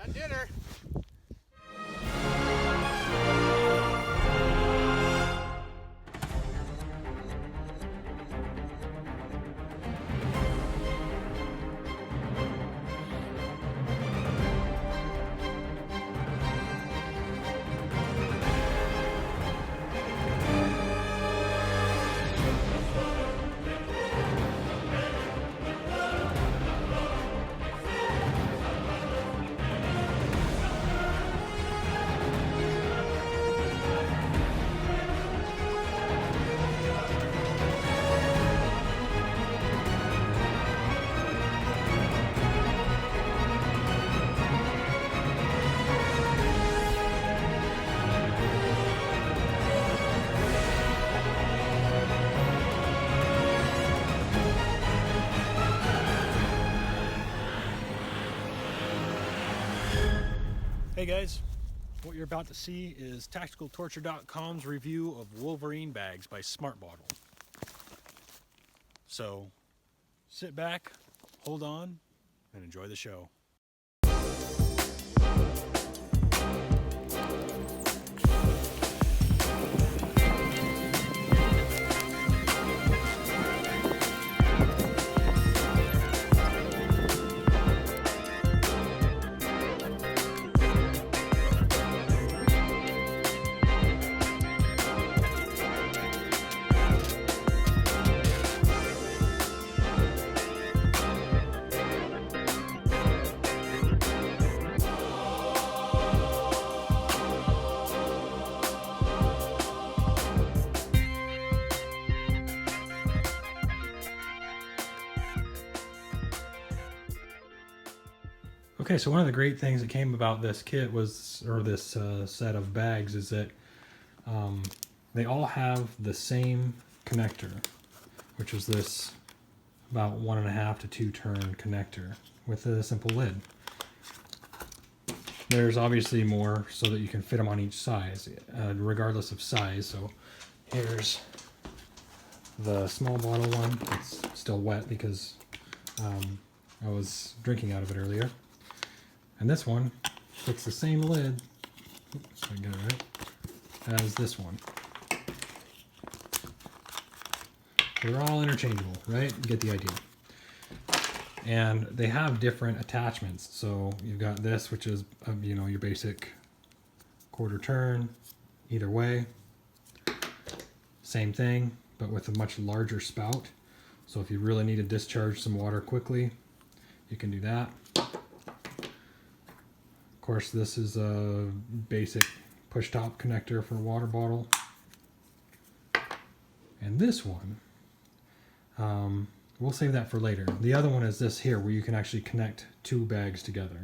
At dinner. Hey guys, what you're about to see is TacticalTorture.com's review of Wolverine bags by Smart Bottle. So sit back, hold on, and enjoy the show. Okay, so one of the great things that came about this kit was, or this set of bags, is that they all have the same connector, which is this about 1.5 to 2 turn connector with a simple lid. There's obviously more so that you can fit them on each size, regardless of size. So here's the small bottle one. It's still wet because I was drinking out of it earlier. And this one fits the same lid, oops, I got it right, as this one. They're all interchangeable, right? You get the idea. And they have different attachments. So you've got this, which is, you know, your basic quarter turn, either way. Same thing, but with a much larger spout. So if you really need to discharge some water quickly, you can do that. Of course, this is a basic push top connector for a water bottle. And this one, we'll save that for later. The other one is this here, where you can actually connect 2 bags together.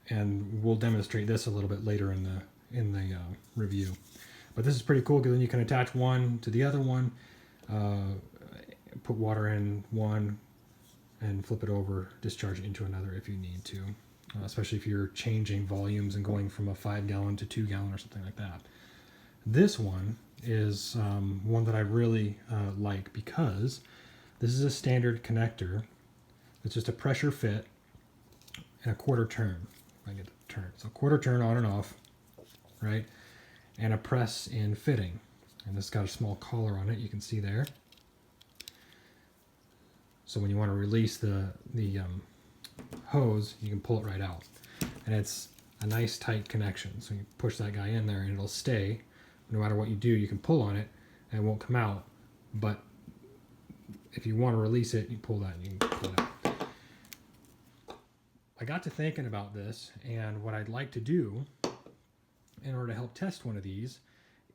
And we'll demonstrate this a little bit later in the review. But this is pretty cool because then you can attach one to the other one, put water in one, and flip it over, discharge it into another if you need to. Especially if you're changing volumes and going from a 5-gallon to 2-gallon or something like that. This one is one that I really like because this is a standard connector. It's just a pressure fit and a quarter turn. I get the turn. So quarter turn on and off, right? And a press in fitting. And this has got a small collar on it, you can see there. So when you want to release the hose, you can pull it right out. And it's a nice tight connection. So you push that guy in there and it'll stay. No matter what you do, you can pull on it and it won't come out. But if you want to release it, you pull that and you can pull it out. I got to thinking about this, and what I'd like to do in order to help test one of these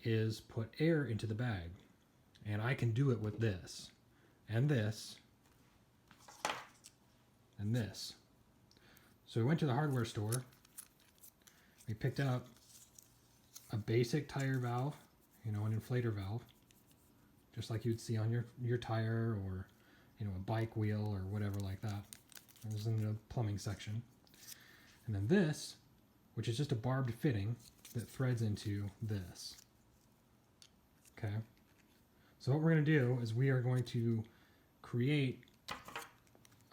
is put air into the bag. And I can do it with this and this and this. So we went to the hardware store. We picked up a basic tire valve, you know, an inflator valve, just like you'd see on your tire, or, you know, a bike wheel or whatever like that. It was in the plumbing section. And then this, which is just a barbed fitting that threads into this. Okay. So what we're going to do is we are going to create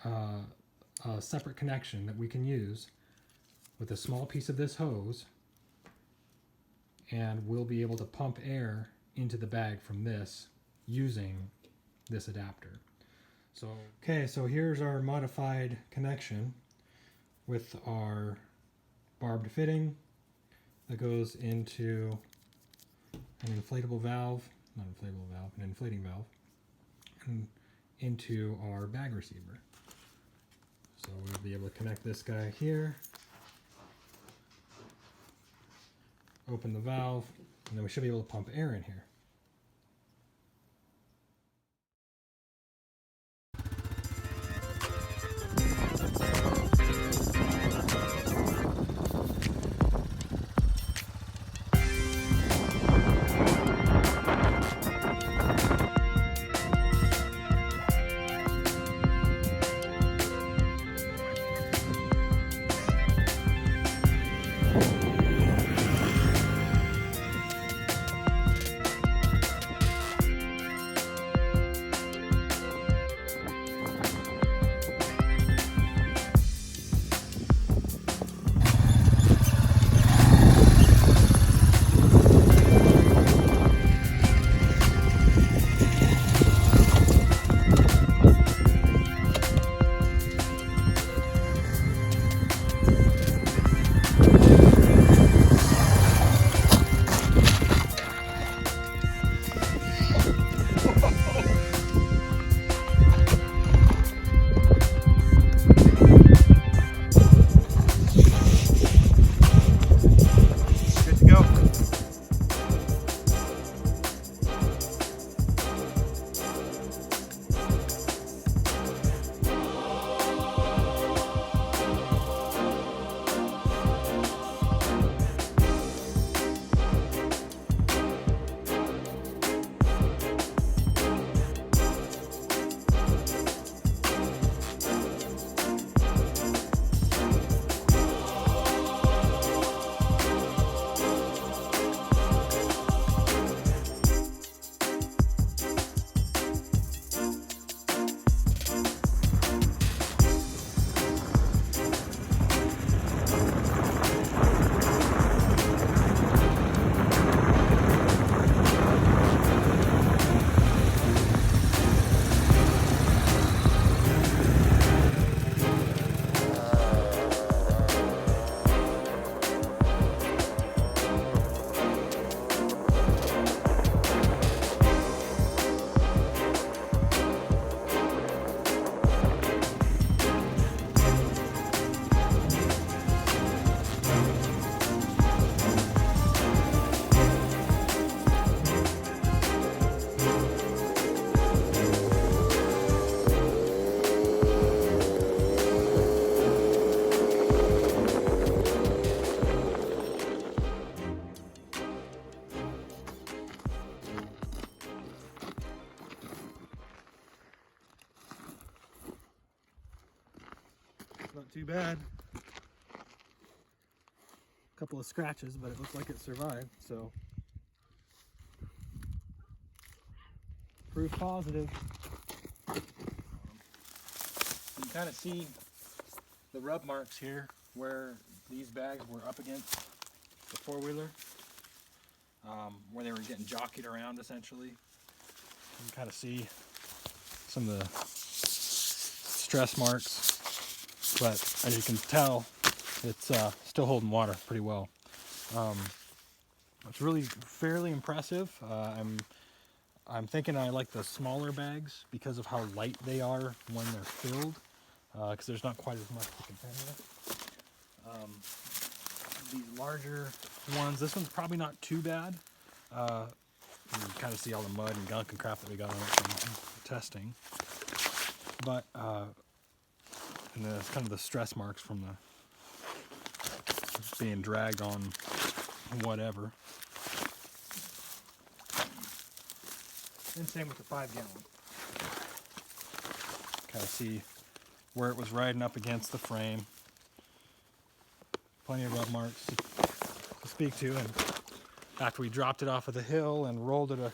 a separate connection that we can use with a small piece of this hose, and we'll be able to pump air into the bag from this using this adapter. So, okay, so here's our modified connection with our barbed fitting that goes into an inflatable valve, not inflatable valve, an inflating valve, and into our bag receiver. So we'll be able to connect this guy here, open the valve, and then we should be able to pump air in here. Not too bad. A couple of scratches, but it looks like it survived, so proof positive. You can kind of see the rub marks here where these bags were up against the four-wheeler, where they were getting jockeyed around essentially. You can kind of see some of the stress marks. But as you can tell, it's still holding water pretty well. It's really fairly impressive. I'm thinking I like the smaller bags because of how light they are when they're filled, because there's not quite as much to contend with. These larger ones, this one's probably not too bad. You can kind of see all the mud and gunk and crap that we got on it from testing. But and then it's kind of the stress marks from the being dragged on whatever. And same with the 5-gallon. Kind of see where it was riding up against the frame. Plenty of rub marks to speak to, and after we dropped it off of the hill and rolled it a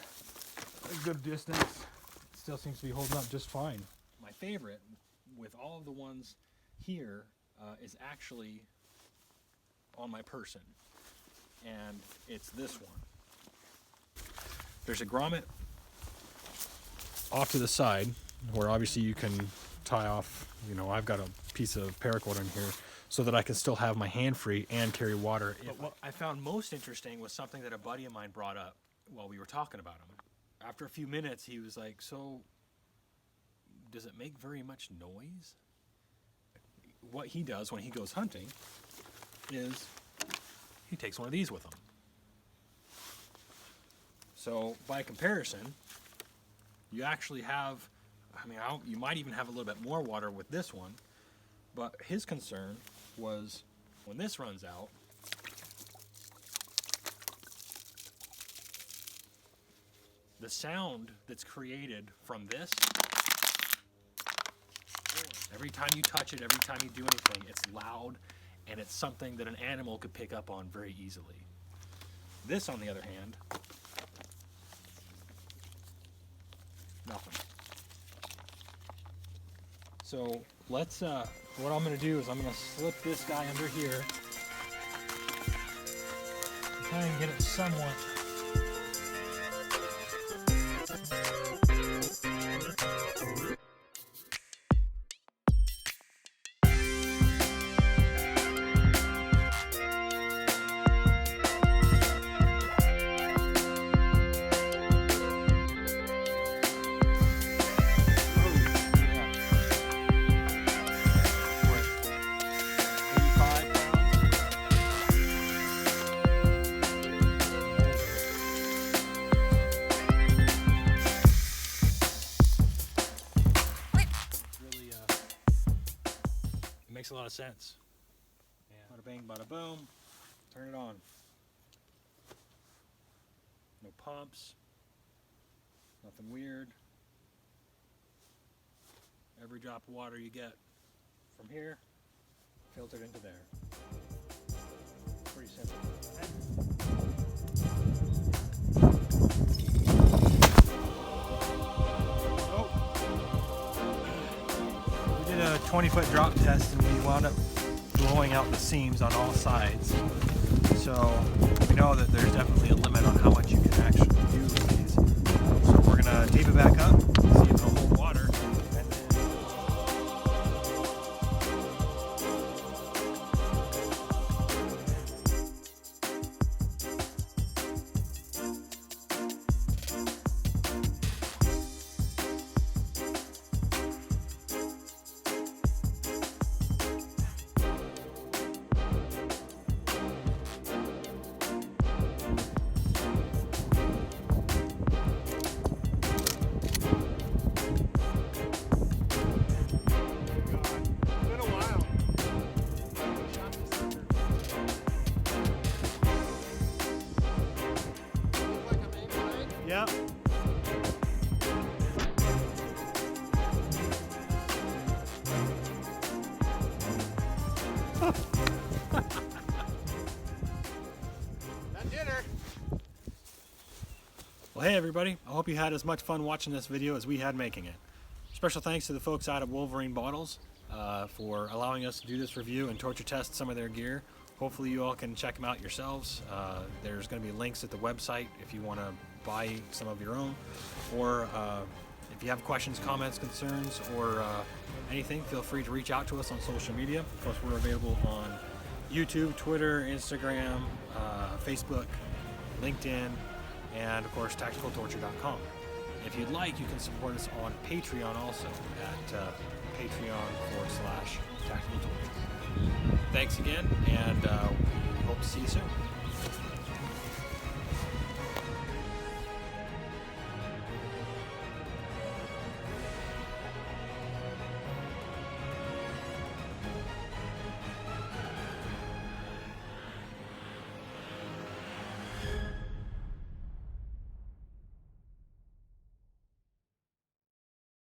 good distance, it still seems to be holding up just fine. My favorite with all of the ones here is actually on my person, and it's this one. There's a grommet off to the side where obviously you can tie off, you know, I've got a piece of paracord in here so that I can still have my hand free and carry water. But what I found most interesting was something that a buddy of mine brought up while we were talking about him. After a few minutes, he was like, so does it make very much noise? What he does when he goes hunting is he takes one of these with him. So by comparison, you actually have, I mean, you might even have a little bit more water with this one, but his concern was when this runs out, the sound that's created from this, every time you touch it, every time you do anything, it's loud, and it's something that an animal could pick up on very easily. This, on the other hand, nothing. So let's, what I'm gonna do is I'm gonna slip this guy under here, try and get it somewhat. Makes a lot of sense. Yeah. Bada bang, bada boom. Turn it on. No pumps. Nothing weird. Every drop of water you get from here, filtered into there. Pretty simple. We did a 20-foot drop test and we wound up blowing out the seams on all sides. So we know that there's definitely a limit on how much you can actually do with these. So we're gonna tape it back up, see if it'll hold water. Yeah. That dinner. Well, hey everybody, I hope you had as much fun watching this video as we had making it. Special thanks to the folks out at Wolverine Bottles for allowing us to do this review and torture test some of their gear. Hopefully you all can check them out yourselves. There's going to be links at the website if you want to buy some of your own, or if you have questions, comments, concerns, or anything, feel free to reach out to us on social media. Of course, we're available on YouTube, Twitter, Instagram, Facebook, LinkedIn, and of course tacticaltorture.com. If you'd like, you can support us on Patreon also at patreon.com/tacticaltorture. Thanks again, and we hope to see you soon.